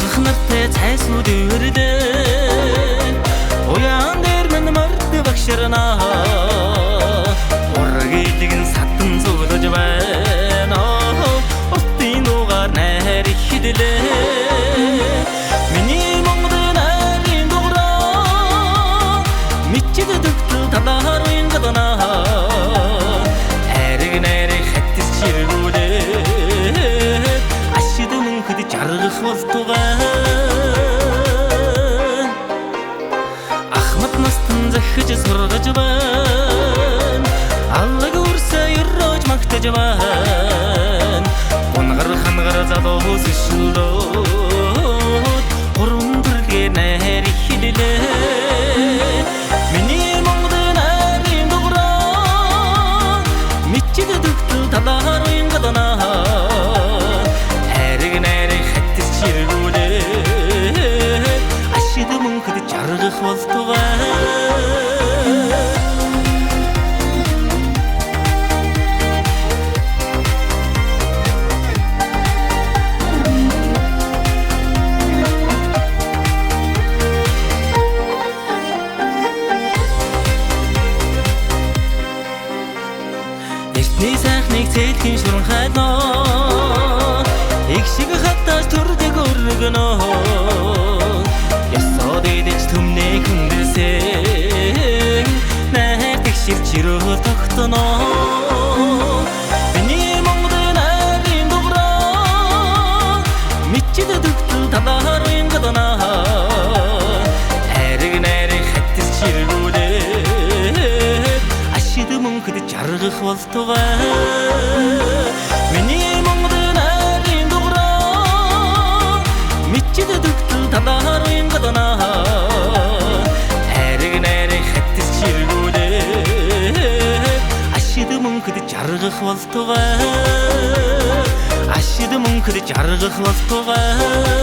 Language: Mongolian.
Ах нартай цайсууд өрдөн уян дээр минь морд багшрана ургилгэн сатан зулж байна устын угаар найр хидлээ миний монгол нарийн дуграа мичид дөгтөл талаарын гадна хайрыг найрыг хаттис чиргүүлээ ашид мөнхөд жаргах болтугай ахмад настан захиж сургаж байна аллаг үрсэ өрөөж магтаж байна унгар хангар залуус шилдөөд гурван төрлийн найр хилээ миний монгол нарийн дуграа мичид дөгтөл талаарын гадна хайрыг найрыг хаттис чиргүүлээ ашид мөнхөд жаргах болтугай Эртний сайхныг цээлхэн шуран хайноо их шиг хатаж төрдөг өргөнөө ясаад идэж төмнээ хүндэлсэн найр тэгшил чирөө тогтноо миний монгол нарийн дуграа мичид дөгтөл талаарын гадна хайрыг найрыг хаттис чиргүүлээ ашид мөнхөд жаргах болтугай миний монгол нарийн дуграа мичид дөгтөл талаарын гадна хайрыг найрыг хаттис чиргүүлээ ашид мөнхөд жаргах болтугай ашид мөнхөд жаргах болтугай